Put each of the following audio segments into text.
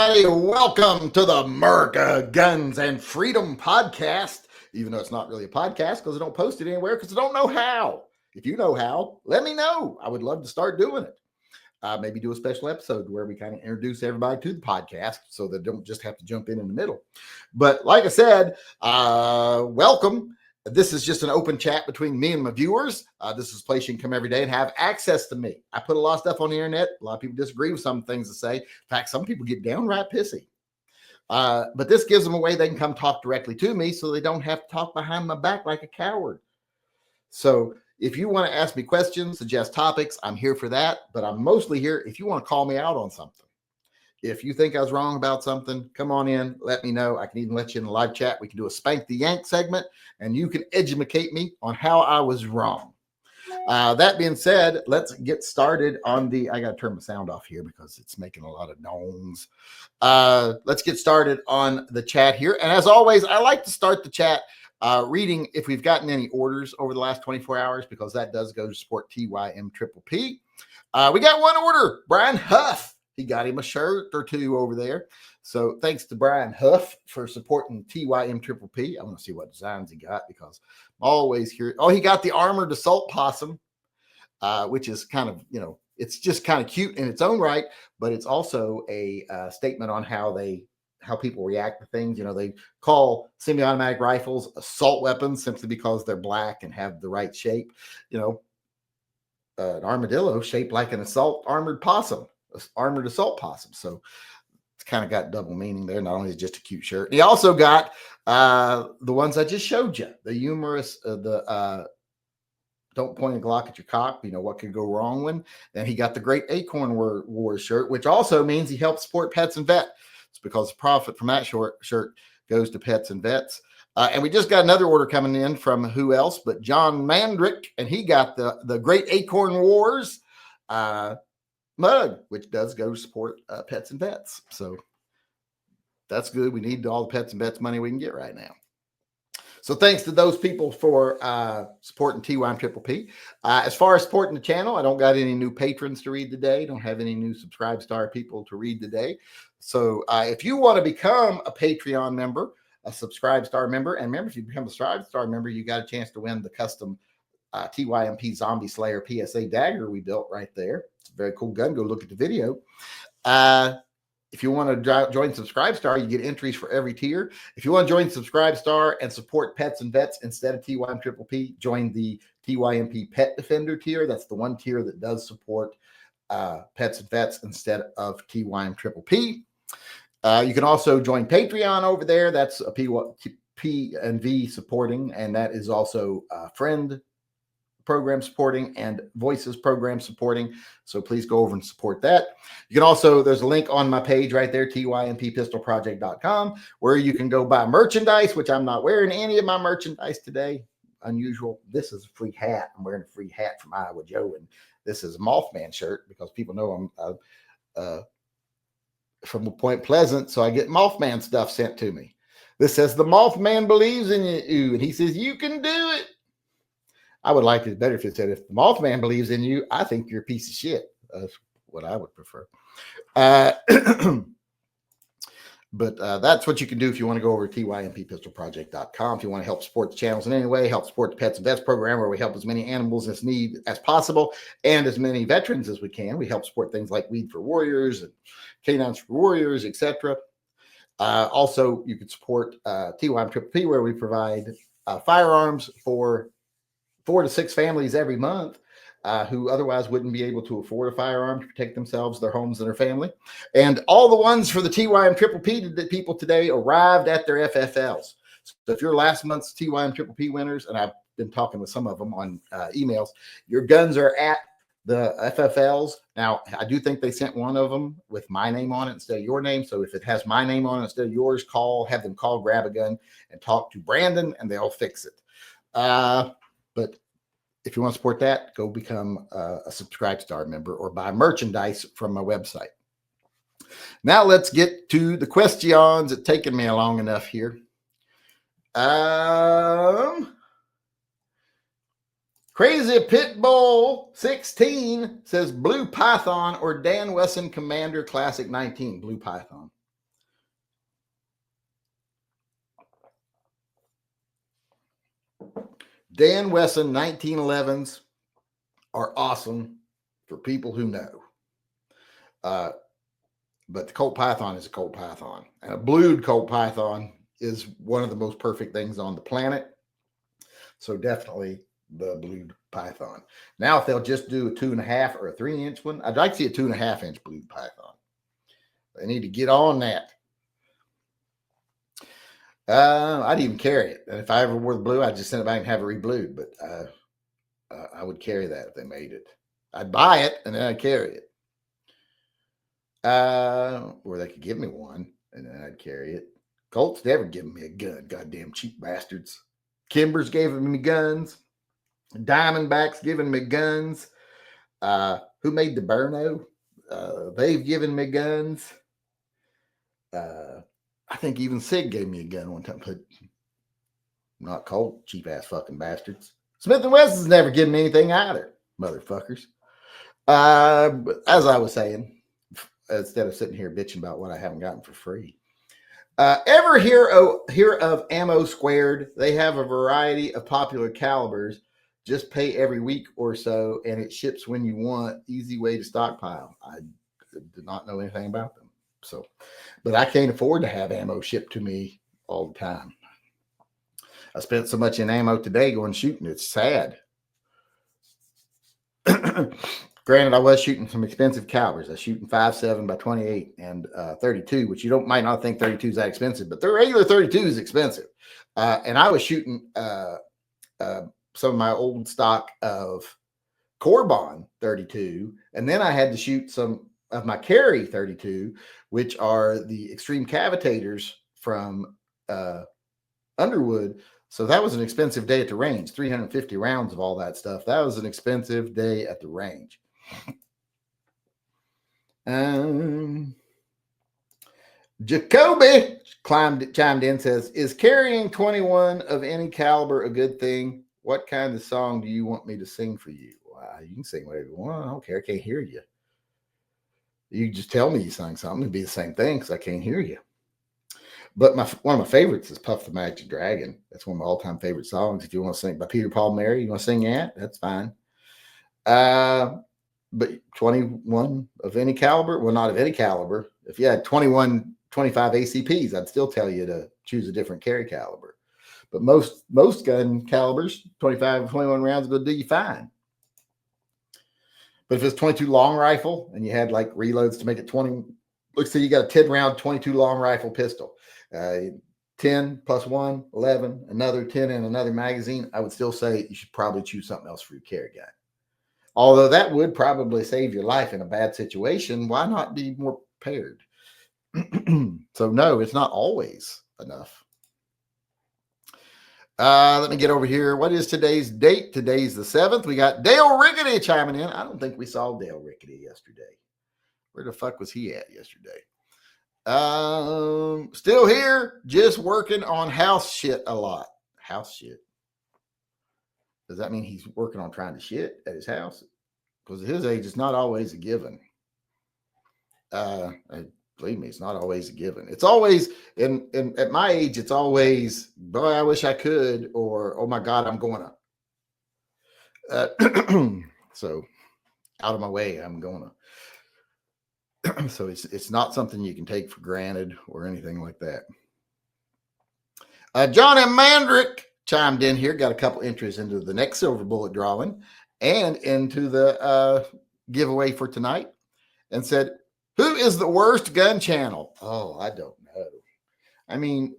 everybody. Welcome to the MURCA Guns and Freedom podcast, even though it's not really a podcast because I don't post it anywhere because I don't know how. If you know how, let me know. I would love to start doing it. Maybe do a special episode where we kind of introduce everybody to the podcast so they don't just have to jump in the middle. But like I said, welcome. This is just an open chat between me and my viewers. This is a place you can come every day and have access to me. I put a lot of stuff on the internet. A lot of people disagree with some things to say. In fact, some people get downright pissy. But this gives them a way they can come talk directly to me so they don't have to talk behind my back like a coward. So if you want to ask me questions, suggest topics, I'm here for that. But I'm mostly here if you want to call me out on something. If you think I was wrong about something, come on in, let me know. I can even let you in the live chat. We can do a Spank the Yank segment, and you can educate me on how I was wrong. That being said, let's get started on I got to turn my sound off here because it's making a lot of noise. Let's get started on the chat here. And as always, I like to start the chat reading if we've gotten any orders over the last 24 hours, because that does go to support TYMP. We got one order, Brian Huff. He got him a shirt or two over there. So thanks to Brian Huff for supporting TYMP. I want to see what designs he got because I'm always here. Oh, he got the armored assault possum, which is kind of, it's just kind of cute in its own right, but it's also a statement on how people react to things. They call semi-automatic rifles assault weapons simply because they're black and have the right shape. An armadillo shaped like an armored assault possum. So it's kind of got double meaning there. Not only is it just a cute shirt, he also got the ones I just showed you, the humorous, don't point a Glock at your cock. What could go wrong when? Then he got the Great Acorn War shirt, which also means he helps support pets and vets. It's because the profit from that shirt goes to pets and vets. And we just got another order coming in from who else but John Mandrick, and he got the Great Acorn Wars mug, which does go to support pets and vets. So that's good. We need all the pets and vets money we can get right now. So thanks to those people for supporting TYMP. As far as supporting the channel, I don't got any new patrons to read today. Don't have any new Subscribe Star people to read today. So if you want to become a Patreon member, a Subscribe Star member, and remember, if you become a Subscribe Star member, you got a chance to win the custom TYMP Zombie Slayer PSA dagger we built right there. It's a very cool gun. Go look at the video. If you want to join Subscribe Star, you get entries for every tier. If you want to join Subscribe Star and support pets and vets instead of TYMP, join the TYMP Pet Defender tier. That's the one tier that does support pets and vets instead of TYMP. You can also join Patreon over there. That's a P and V supporting, and that is also a friend program supporting and voices program supporting. So please go over and support that. You can also, there's a link on my page right there, TYMPpistolproject.com, where you can go buy merchandise, which I'm not wearing any of my merchandise today. Unusual. This is a free hat. I'm wearing a free hat from Iowa Joe, and this is a Mothman shirt because people know I'm from Point Pleasant, so I get Mothman stuff sent to me. This says the Mothman believes in you, and he says you can do it. I would like it better if it said, if the Mothman believes in you, I think you're a piece of shit. That's what I would prefer. But that's what you can do if you want to go over to TYMPpistolproject.com. If you want to help support the channels in any way, help support the Pets and Vets program, where we help as many animals in need as possible and as many veterans as we can. We help support things like Weed for Warriors and Canines for Warriors, etc. Also, you can support TYMP, where we provide firearms for 4 to 6 families every month who otherwise wouldn't be able to afford a firearm to protect themselves, their homes, and their family. And all the ones for the TYMP that people today arrived at their FFLs. So if you're last month's TYMP winners, and I've been talking with some of them on emails, your guns are at the FFLs. Now, I do think they sent one of them with my name on it instead of your name. So if it has my name on it instead of yours, have them call, grab a gun, and talk to Brandon, and they'll fix it. But if you want to support that, go become a Subscribe Star member or buy merchandise from my website. Now let's get to the questions. It's taken me long enough here. Crazy Pitbull 16 says Blue Python or Dan Wesson Commander Classic 19. Blue Python. Dan Wesson 1911s are awesome for people who know. But the Colt Python is a Colt Python. And a blued Colt Python is one of the most perfect things on the planet. So definitely the blued Python. Now, if they'll just do a 2.5 or a 3-inch one, I'd like to see a 2.5-inch blued Python. They need to get on that. I'd even carry it. And if I ever wore the blue, I'd just send it back and have it reblued. But I would carry that if they made it. I'd buy it and then I'd carry it. Or they could give me one and then I'd carry it. Colt's never given me a gun. Goddamn cheap bastards. Kimber's giving me guns. Diamondback's giving me guns. Who made the Burno? They've given me guns. I think even Sig gave me a gun one time, but not Colt, cheap ass fucking bastards. Smith & Wesson's never given me anything either, motherfuckers. But as I was saying, instead of sitting here bitching about what I haven't gotten for free. Ever hear of Ammo Squared? They have a variety of popular calibers. Just pay every week or so, and it ships when you want. Easy way to stockpile. I did not know anything about them. So, but I can't afford to have ammo shipped to me all the time. I spent so much in ammo today going shooting. It's sad. Granted, I was shooting some expensive calibers. I was shooting 5.7 by 28 and 32, which you might not think 32 is that expensive, but the regular 32 is expensive. And I was shooting some of my old stock of Corbon 32, and then I had to shoot some of my Carry 32, which are the extreme cavitators from Underwood. So that was an expensive day at the range, 350 rounds of all that stuff. That was an expensive day at the range. Jacoby chimed in, says, is carrying 21 of any caliber a good thing? What kind of song do you want me to sing for you? You can sing whatever you want. I don't care. I can't hear you. You just tell me you sang something. It'd be the same thing because I can't hear you. But one of my favorites is Puff the Magic Dragon. That's one of my all-time favorite songs. If you want to sing by Peter, Paul, Mary, you want to sing that? That's fine. But 21 of any caliber? Well, not of any caliber. If you had 21, 25 ACPs, I'd still tell you to choose a different carry caliber. But most gun calibers, 25, 21 rounds will do you fine. But if it's 22 long rifle and you had like reloads to make it 20, let's say you got a 10 round 22 long rifle pistol, 10 plus 1, 11, another 10 in another magazine, I would still say you should probably choose something else for your carry gun. Although that would probably save your life in a bad situation, why not be more prepared? So no, it's not always enough. Let me get over here. What is today's date? Today's the 7th. We got Dale Rickety chiming in. I don't think we saw Dale Rickety yesterday. Where the fuck was he at yesterday? Still here, just working on house shit a lot. House shit. Does that mean he's working on trying to shit at his house? Because at his age, it's not always a given. Believe me, it's not always a given. It's always at my age, it's always, boy, I wish I could, or oh my God, I'm going to. So out of my way, I'm going to. So it's not something you can take for granted or anything like that. John M. Mandrick chimed in here, got a couple entries into the next Silver Bullet drawing and into the giveaway for tonight, and said, who is the worst gun channel? Oh, I don't know. I mean,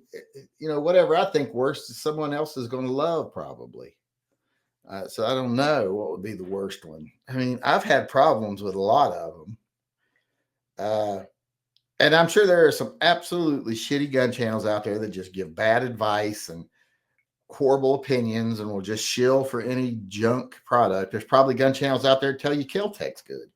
whatever I think worst, someone else is going to love probably. So I don't know what would be the worst one. I mean, I've had problems with a lot of them. And I'm sure there are some absolutely shitty gun channels out there that just give bad advice and horrible opinions and will just shill for any junk product. There's probably gun channels out there that tell you Kel-Tec's good.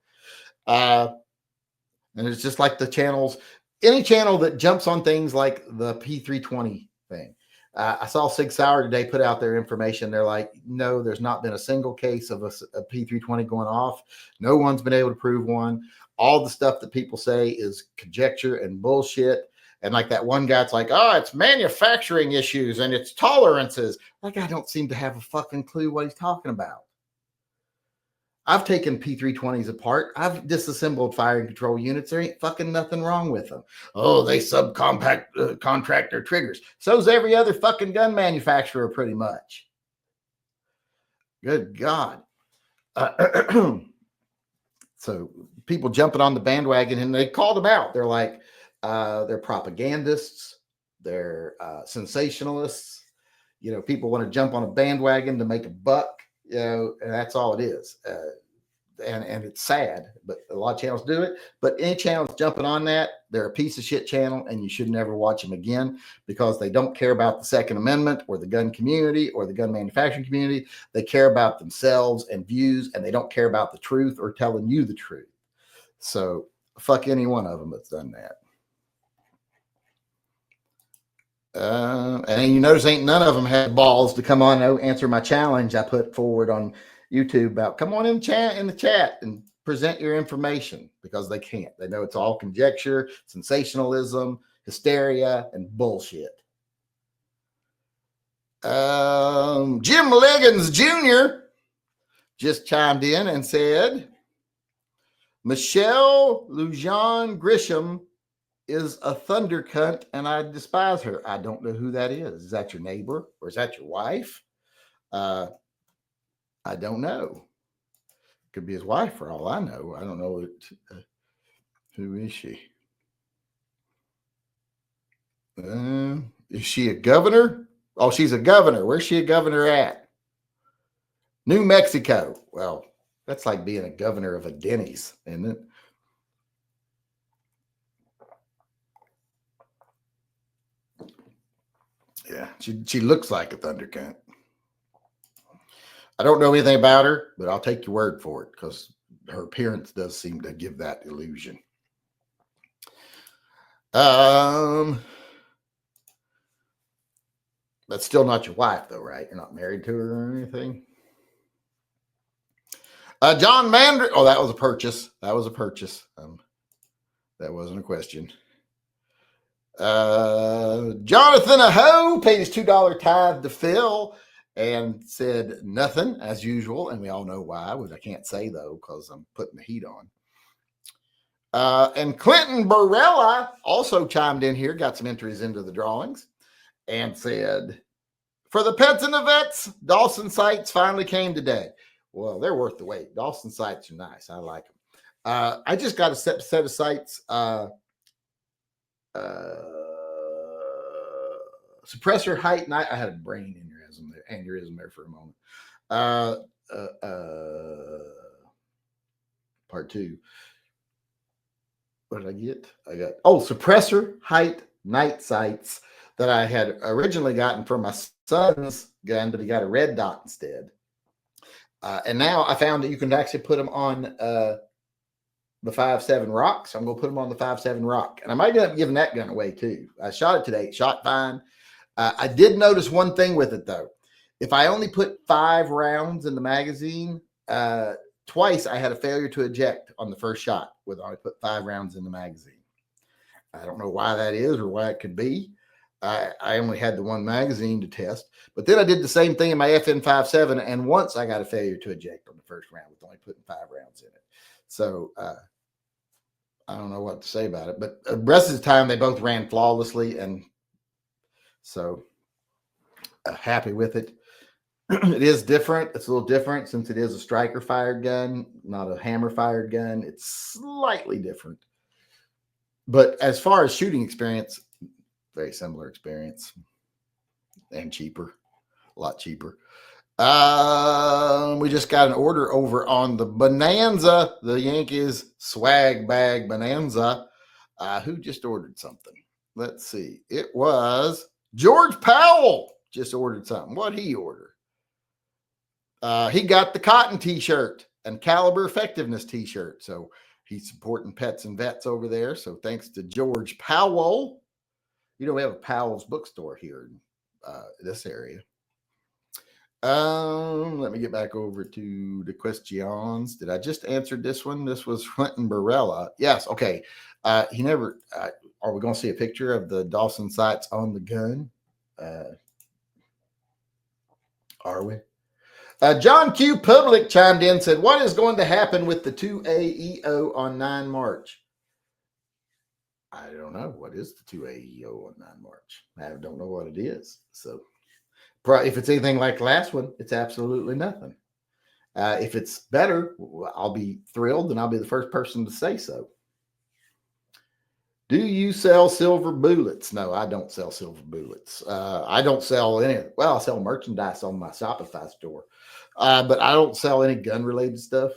And it's just like the channels, any channel that jumps on things like the P320 thing. I saw Sig Sauer today put out their information. They're like, no, there's not been a single case of a P320 going off. No one's been able to prove one. All the stuff that people say is conjecture and bullshit. And like that one guy's like, oh, it's manufacturing issues and it's tolerances. That guy don't seem to have a fucking clue what he's talking about. I've taken P320s apart. I've disassembled firing control units. There ain't fucking nothing wrong with them. Oh, they contract their triggers. So's every other fucking gun manufacturer pretty much. Good God. So people jumping on the bandwagon, and they called them out. They're like, they're propagandists. They're sensationalists. You know, people want to jump on a bandwagon to make a buck. You know, and that's all it is. And it's sad, but a lot of channels do it. But any channels jumping on that, they're a piece of shit channel, and you should never watch them again because they don't care about the Second Amendment or the gun community or the gun manufacturing community. They care about themselves and views, and they don't care about the truth or telling you the truth. So fuck any one of them that's done that. And you notice ain't none of them had balls to come on and answer my challenge I put forward on YouTube about come on in the chat and present your information, because they can't. They know it's all conjecture, sensationalism, hysteria, and bullshit. Jim Liggins Jr. just chimed in and said, Michelle Lujan Grisham is a thunder cunt, and I despise her. I don't know who that is. Is that your neighbor or is that your wife? I don't know. Could be his wife for all I know. I don't know who is she? Is she a governor? Oh, she's a governor. Where's she a governor at? New Mexico. Well, that's like being a governor of a Denny's, isn't it? Yeah, she looks like a thunder cunt. I don't know anything about her, but I'll take your word for it because her appearance does seem to give that illusion. That's still not your wife, though, right? You're not married to her or anything. John Mander. Oh, that was a purchase. That was a purchase. That wasn't a question. Jonathan Aho paid his $2 tithe to Phil and said nothing as usual, and we all know why, which I can't say though because I'm putting the heat on. And Clinton Barella also chimed in here, got some entries into the drawings, and said, for the pets and the vets, Dawson sights finally came today. Well, they're worth the wait. Dawson sights are nice. I like them. I just got a set of sights. Suppressor height night. I had a brain aneurysm there for a moment. Part two. What did I get? I got suppressor height night sights that I had originally gotten from my son's gun, but he got a red dot instead. And now I found that you can actually put them on the 5.7 Rock. So I'm going to put them on the 5.7 Rock. And I might end up giving that gun away too. I shot it today. It shot fine. I did notice one thing with it though. If I only put 5 rounds in the magazine, twice I had a failure to eject on the first shot with I put 5 rounds in the magazine. I don't know why that is or why it could be. I only had the one magazine to test, but then I did the same thing in my FN 5.7, and once I got a failure to eject on the first round with only putting 5 rounds in it. So I don't know what to say about it, but the rest of the time they both ran flawlessly, and so happy with it. It is different. It's a little different since it is a striker fired gun, not a hammer fired gun. It's slightly different, but as far as shooting experience, very similar experience and cheaper, a lot cheaper. We just got an order over on the Bonanza, the Yankees swag bag Bonanza. Who just ordered something? Let's see. It was George Powell just ordered something. What'd he order? He got the cotton t-shirt and caliber effectiveness t-shirt. So he's supporting pets and vets over there. So thanks to George Powell. You know, we have a Powell's bookstore here in this area. Let me get back over to the questions. Did I just answer this one? This was Clinton Barella. Yes. Okay. He never, are we going to see a picture of the Dawson sights on the gun? Are we? John Q. Public chimed in, said, what is going to happen with the 2AEO on 9 March? I don't know. What is the 2AEO on 9 March? I don't know what it is. So if it's anything like the last one, it's absolutely nothing. If it's better, I'll be thrilled, and I'll be the first person to say so. Do you sell silver bullets? No, I don't sell silver bullets. I don't sell any. Well, I sell merchandise on my Shopify store, but I don't sell any gun-related stuff.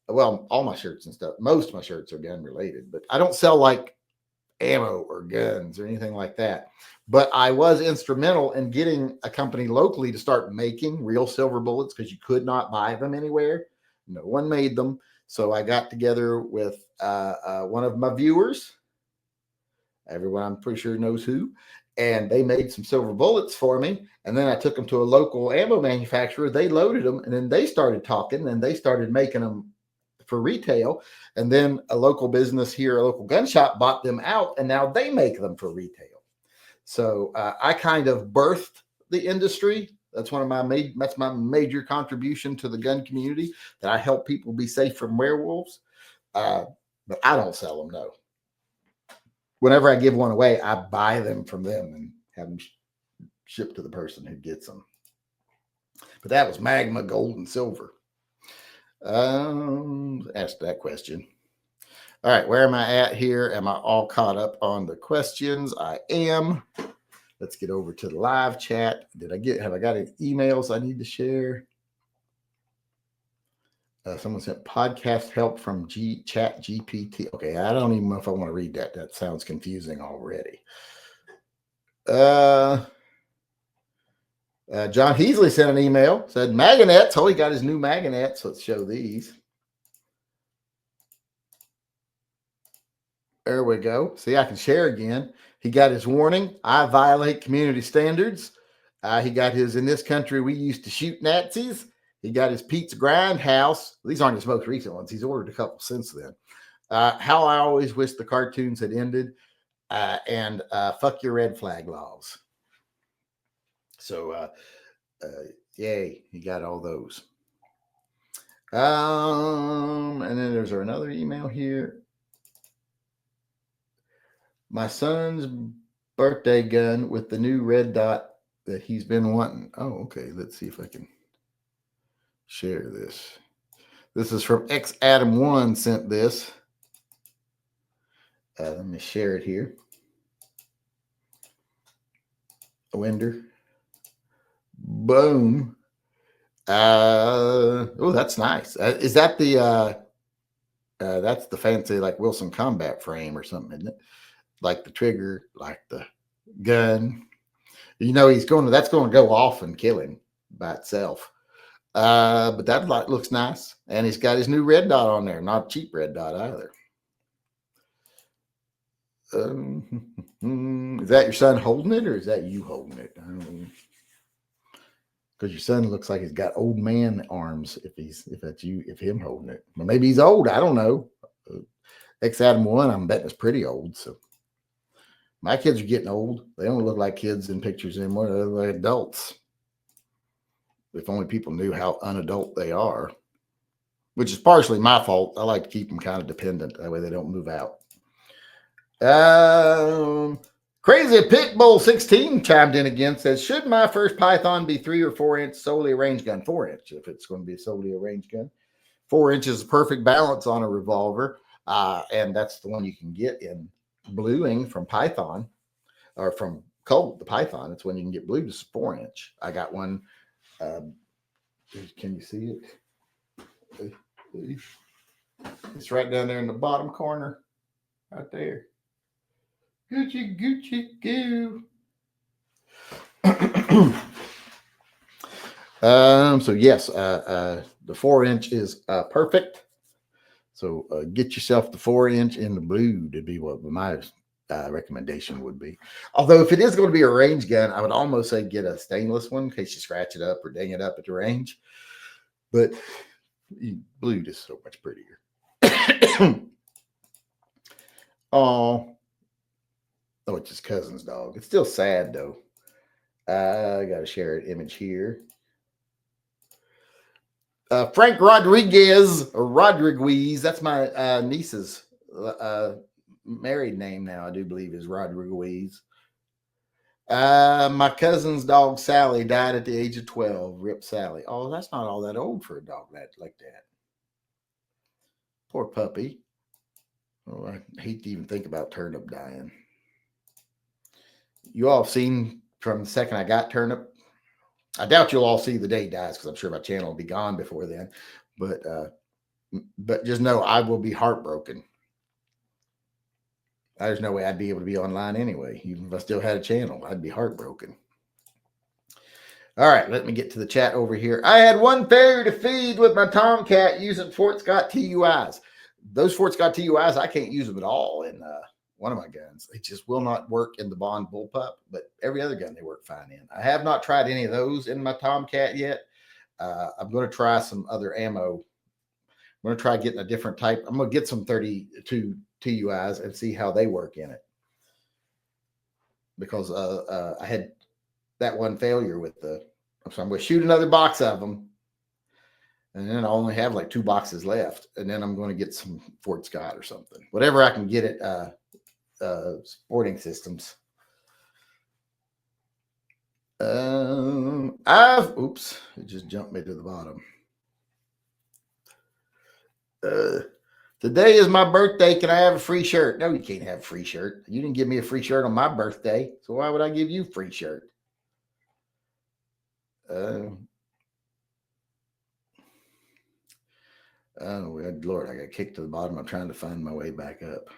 Well, all my shirts and stuff. Most of my shirts are gun-related, but I don't sell like ammo or guns or anything like that. But I was instrumental in getting a company locally to start making real silver bullets because you could not buy them anywhere. No one made them. So I got together with one of my viewers. Everyone I'm pretty sure knows who. And they made some silver bullets for me. And then I took them to a local ammo manufacturer. They loaded them, and then they started talking, and they started making them for retail. And then a local business here, a local gun shop, bought them out, and now they make them for retail. So I kind of birthed the industry. That's my major contribution to the gun community, that I help people be safe from werewolves. But I don't sell them, no. Whenever I give one away, I buy them from them and have them shipped to the person who gets them. But that was Magma, gold, and silver. Ask that question. All right, where am I at here? Am I all caught up on the questions? I am. Let's get over to the live chat. Have I got any emails I need to share? Someone said podcast help from Chat GPT. Okay, I don't even know if I want to read that. That sounds confusing already. John Heasley sent an email, said Maganets. Oh, he got his new Maganets. Let's show these. There we go. See, I can share again. He got his warning. I violate community standards. He got his, in this country, we used to shoot Nazis. He got his Pete's Grindhouse. These aren't his most recent ones. He's ordered a couple since then. How I always wish the cartoons had ended. And fuck your red flag laws. So, yay, he got all those. And then there's another email here. My son's birthday gun with the new red dot that he's been wanting. Oh, okay. Let's see if I can share this. This is from X Adam 1 sent this. Let me share it here. Winder. Boom. Oh, that's nice. Is that the that's the fancy like Wilson combat frame or something, isn't it? Like the trigger, like the gun. You know, that's going to go off and kill him by itself. But that light looks nice. And he's got his new red dot on there. Not a cheap red dot either. Is that your son holding it, or is that you holding it? I don't know. Because your son looks like he's got old man arms. If that's you, if him holding it, well, maybe he's old. I don't know. X Adam 1, I'm betting is pretty old. So my kids are getting old. They don't look like kids in pictures anymore. They look like adults. If only people knew how unadult they are, which is partially my fault. I like to keep them kind of dependent. That way they don't move out. Crazy Pitbull 16 chimed in again, says, should my first Python be 3 or 4 inch solely a range gun? 4 inch, if it's going to be solely a range gun. 4 inches is perfect balance on a revolver. And that's the one you can get in bluing from Python, or from Colt, the Python. It's when you can get blue to 4 inch. I got one. Can you see it? It's right down there in the bottom corner, right there. Gucci, Gucci, goo. So yes, the 4 inch is perfect. So get yourself the 4 inch in the blue to be what my recommendation would be. Although if it is going to be a range gun, I would almost say get a stainless one in case you scratch it up or dang it up at the range. But blue is so much prettier. Oh, Oh, it's his cousin's dog. It's still sad though. I got to share an image here. Frank Rodriguez, or Rodriguez. That's my niece's married name now. I do believe is Rodriguez. My cousin's dog Sally died at the age of 12. Rip Sally. Oh, that's not all that old for a dog like that. Poor puppy. Oh, I hate to even think about Turnip dying. You all have seen from the second I got Turnip. I doubt you'll all see the day he dies because I'm sure my channel will be gone before then. But just know I will be heartbroken. There's no way I'd be able to be online anyway. Even if I still had a channel, I'd be heartbroken. All right, let me get to the chat over here. I had one failure to feed with my Tomcat using Fort Scott TUIs. Those Fort Scott TUIs, I can't use them at all in one of my guns. They just will not work in the Bond bullpup, but every other gun they work fine in. I have not tried any of those in my Tomcat yet. I'm going to try some other ammo. I'm going to try getting a different type. I'm going to get some 32 TUIs and see how they work in it. Because I had that one failure with so I'm going to shoot another box of them. And then I only have like 2 boxes left. And then I'm going to get some Fort Scott or something. Whatever I can get at Sporting Systems. Oops, it just jumped me to the bottom. Today is my birthday. Can I have a free shirt? No, you can't have a free shirt. You didn't give me a free shirt on my birthday. So why would I give you a free shirt? Oh, Lord, I got kicked to the bottom. I'm trying to find my way back up.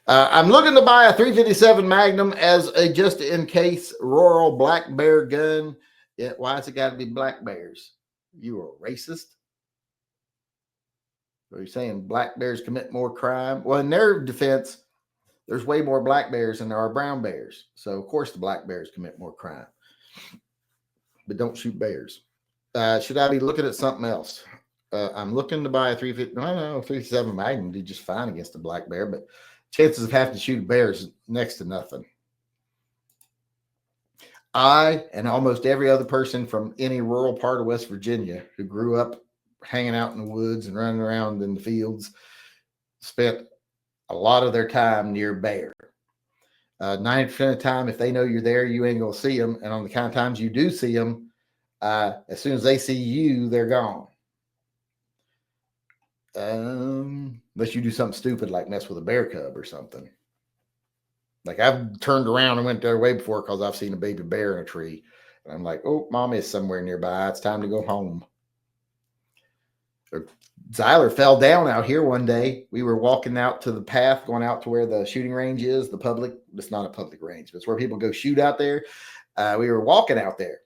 I'm looking to buy a 357 Magnum as a just-in-case rural black bear gun. Why has it got to be black bears? You are a racist? Are you saying black bears commit more crime? Well, in their defense, there's way more black bears than there are brown bears. So, of course, the black bears commit more crime. But don't shoot bears. Should I be looking at something else? I'm looking to buy a 357 Magnum did just fine against a black bear, but chances of having to shoot bears is next to nothing. I and almost every other person from any rural part of West Virginia who grew up hanging out in the woods and running around in the fields spent a lot of their time near bear. 90% of the time, if they know you're there, you ain't going to see them. And on the kind of times you do see them, as soon as they see you, they're gone. Unless you do something stupid like mess with a bear cub or something. Like I've turned around and went their way before because I've seen a baby bear in a tree. And I'm like, oh, mom is somewhere nearby. It's time to go home. Zyler fell down out here one day. We were walking out to the path, going out to where the shooting range is, the public. It's not a public range, but it's where people go shoot out there. We were walking out there,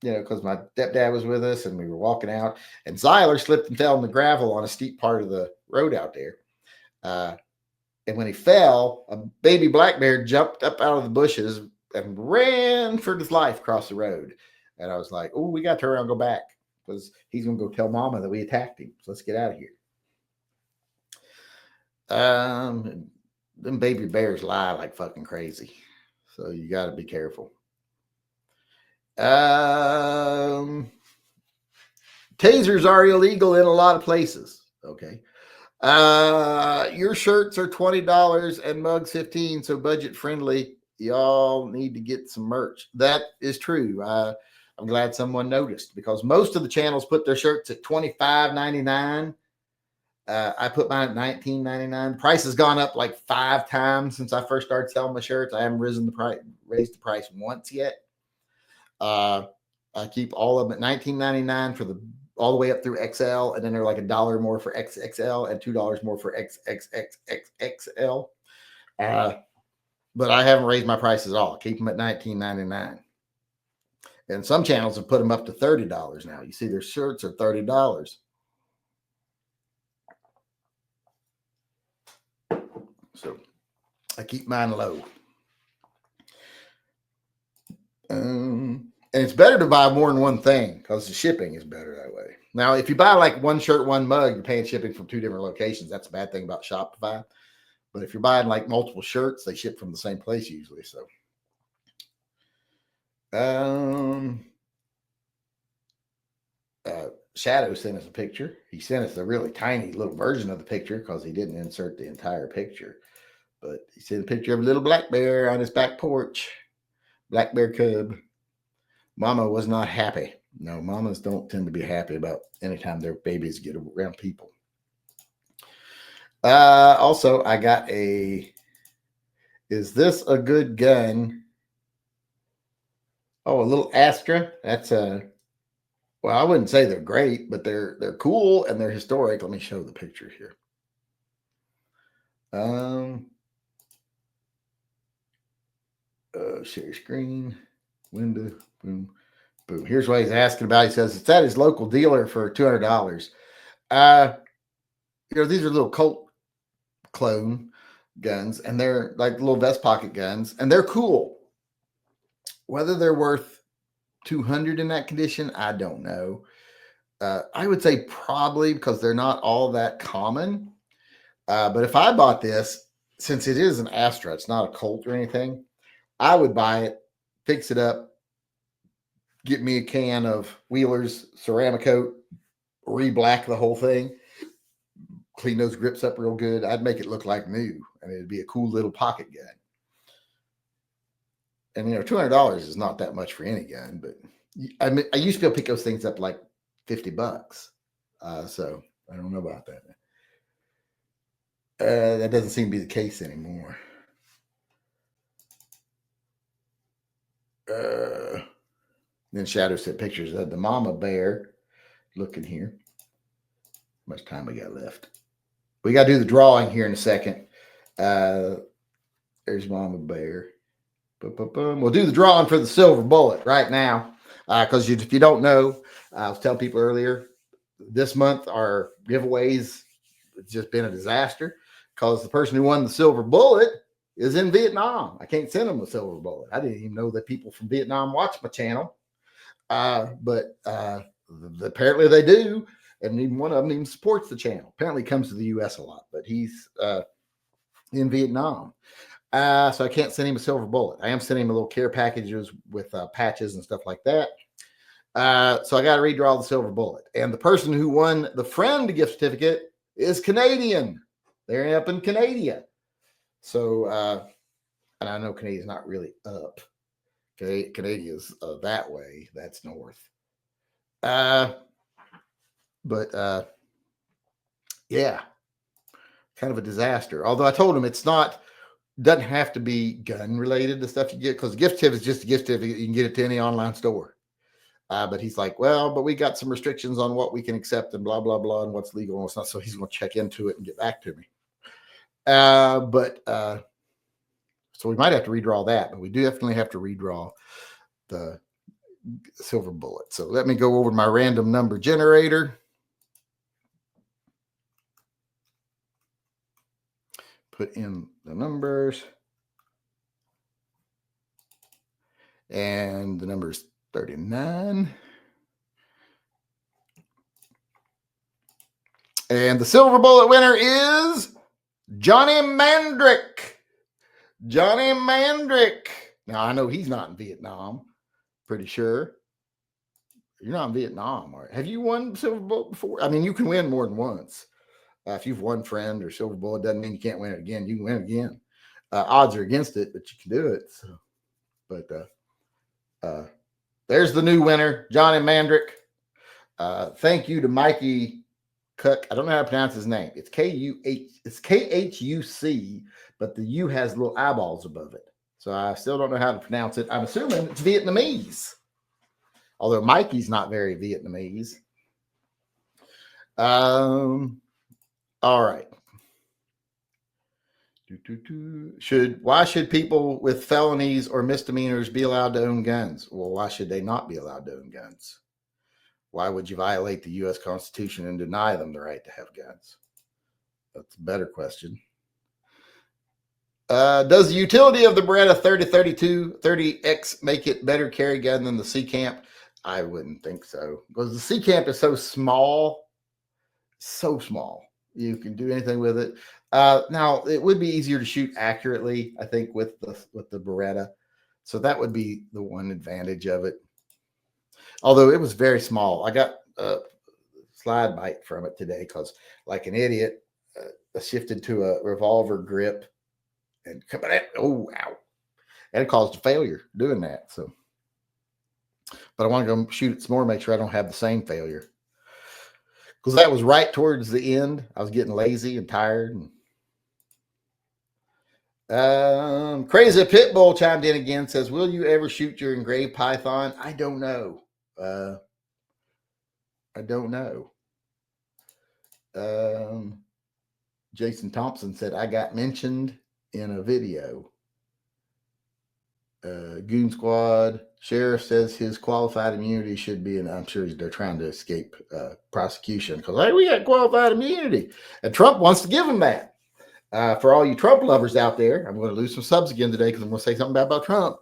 because my stepdad was with us and we were walking out. And Zyler slipped and fell in the gravel on a steep part of the road out there. And when he fell, a baby black bear jumped up out of the bushes and ran for his life across the road. And I was like, oh, we got to turn around and go back because he's going to go tell mama that we attacked him. So let's get out of here. Them baby bears lie like fucking crazy. So you got to be careful. Tasers are illegal in a lot of places. Okay. Your shirts are $20 and mugs $15, so budget friendly. Y'all need to get some merch. That is true. I'm glad someone noticed because most of the channels put their shirts at $25.99. I put mine at $19.99. Price has gone up like 5 times since I first started selling my shirts. I haven't raised the price once yet. I keep all of them at $19.99 for all the way up through XL, and then they're like $1 more for XXL and $2 more for XXXXL. But I haven't raised my prices at all. Keep them at $19.99. And some channels have put them up to $30 now. You see, their shirts are $30. So I keep mine low. And it's better to buy more than one thing because the shipping is better that way. Now, if you buy like one shirt, one mug, you're paying shipping from 2 different locations. That's a bad thing about Shopify. But if you're buying like multiple shirts, they ship from the same place usually. So, Shadow sent us a picture. He sent us a really tiny little version of the picture because he didn't insert the entire picture. But he sent a picture of a little black bear on his back porch. Black bear cub. Mama was not happy. No, mamas don't tend to be happy about anytime their babies get around people. Also, I got is this a good gun? Oh, a little Astra. That's well, I wouldn't say they're great, but they're cool and they're historic. Let me show the picture here. Share screen, window, boom, boom. Here's what he's asking about. He says it's at his local dealer for $200. These are little Colt clone guns, and they're like little vest pocket guns, and they're cool. Whether they're worth $200 in that condition, I don't know. I would say probably because they're not all that common. But if I bought this, since it is an Astra, it's not a Colt or anything, I would buy it, fix it up, get me a can of Wheeler's ceramic coat, re-black the whole thing, clean those grips up real good. I'd make it look like new, and it'd be a cool little pocket gun. And, $200 is not that much for any gun, but I used to be able to pick those things up like $50. So I don't know about that. That doesn't seem to be the case anymore. Then Shadow sent pictures of the mama bear looking here. How much time we got left? We got to do the drawing here in a second. There's mama bear. We'll do the drawing for the silver bullet right now. Because if you don't know, I was telling people earlier, this month our giveaways, it's just been a disaster because the person who won the silver bullet is in Vietnam. I can't send them a silver bullet. I didn't even know that people from Vietnam watch my channel. But apparently they do. And even one of them even supports the channel. Apparently comes to the U.S. a lot, but he's in Vietnam. So I can't send him a silver bullet. I am sending him a little care packages with patches and stuff like that. So I got to redraw the silver bullet. And the person who won the friend gift certificate is Canadian. They're up in Canada. So, and I know Canada's not really up. Okay, Canada's that way. That's north. But yeah, kind of a disaster. Although I told him doesn't have to be gun related, the stuff you get, because gift certificate is just a gift certificate. You can get it to any online store. But he's like, well, but we got some restrictions on what we can accept and blah, blah, blah, and what's legal and what's not. So he's going to check into it and get back to me. So we might have to redraw that, but we do definitely have to redraw the silver bullet. So let me go over my random number generator. Put in the numbers. And the number is 39. And the silver bullet winner is Johnny Mandrick. Johnny Mandrick. Now, I know he's not in Vietnam. Pretty sure. You're not in Vietnam. Right? Have you won silver bullet before? I mean, you can win more than once. If you've won friend or silver bullet, doesn't mean you can't win it again. You can win it again. Odds are against it, but you can do it. So, but there's the new winner, Johnny Mandrick. Thank you to Mikey Cook. I don't know how to pronounce his name. It's Khuc, but the U has little eyeballs above it. So I still don't know how to pronounce it. I'm assuming it's Vietnamese. Although Mikey's not very Vietnamese. All right. Why should people with felonies or misdemeanors be allowed to own guns? Well, why should they not be allowed to own guns? Why would you violate the U.S. Constitution and deny them the right to have guns? That's a better question. Does the utility of the Beretta 3032 30X make it better carry gun than the C-Camp? I wouldn't think so, because the C-Camp is so small. So small. You can do anything with it. Now it would be easier to shoot accurately, I think, with the Beretta. So that would be the one advantage of it. Although it was very small. I got a slide bite from it today because, like an idiot, I shifted to a revolver grip and come out. Oh, ow. And it caused a failure doing that. So, but I want to go shoot it some more, make sure I don't have the same failure. Because that was right towards the end. I was getting lazy and tired. Crazy Pitbull chimed in again, says, will you ever shoot your engraved python? I don't know. I don't know. Jason Thompson said, I got mentioned in a video. Goon Squad Sheriff says his qualified immunity should be, and I'm sure they're trying to escape prosecution because, hey, we got qualified immunity. And Trump wants to give him that. For all you Trump lovers out there, I'm going to lose some subs again today because I'm going to say something bad about Trump.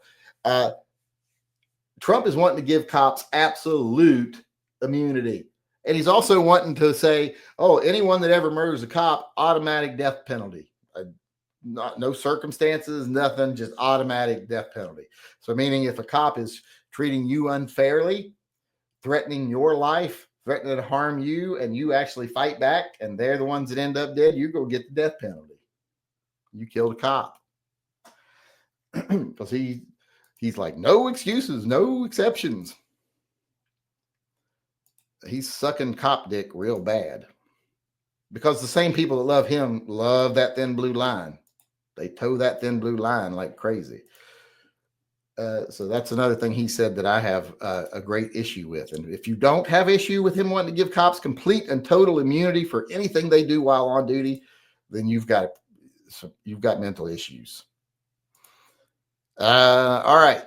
Trump is wanting to give cops absolute immunity. And he's also wanting to say, oh, anyone that ever murders a cop, automatic death penalty. No circumstances, nothing, just automatic death penalty. So meaning if a cop is treating you unfairly, threatening your life, threatening to harm you, and you actually fight back, and they're the ones that end up dead, you go get the death penalty. You killed a cop. Because he's like, no excuses, no exceptions. He's sucking cop dick real bad. Because the same people that love him love that thin blue line. They toe that thin blue line like crazy. So that's another thing he said that I have a great issue with. And if you don't have issue with him wanting to give cops complete and total immunity for anything they do while on duty, then you've got mental issues. All right.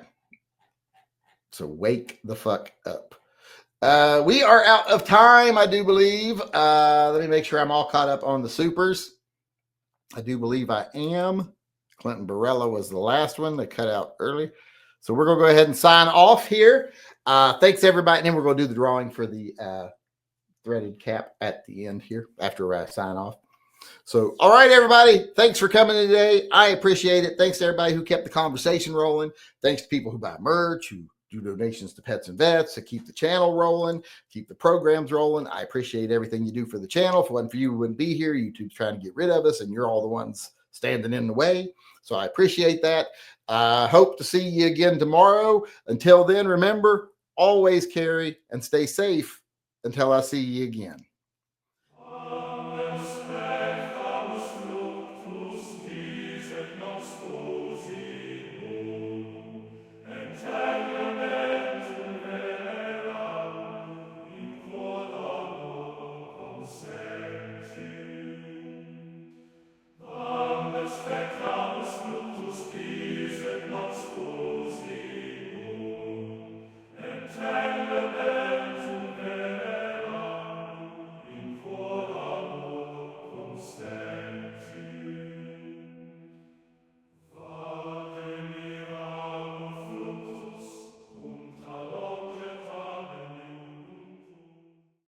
So wake the fuck up. We are out of time, I do believe. Let me make sure I'm all caught up on the supers. I do believe I am. Clinton Barella was the last one. They cut out early. So we're going to go ahead and sign off here. Thanks, everybody. And then we're going to do the drawing for the threaded cap at the end here after I sign off. So, all right, everybody. Thanks for coming today. I appreciate it. Thanks to everybody who kept the conversation rolling. Thanks to people who buy merch, who do donations to Pets and Vets to keep the channel rolling, keep the programs rolling. I appreciate everything you do for the channel. If it wasn't for you, we wouldn't be here. YouTube's trying to get rid of us, and you're all the ones standing in the way. So I appreciate that. Hope to see you again tomorrow. Until then, remember, always carry and stay safe until I see you again.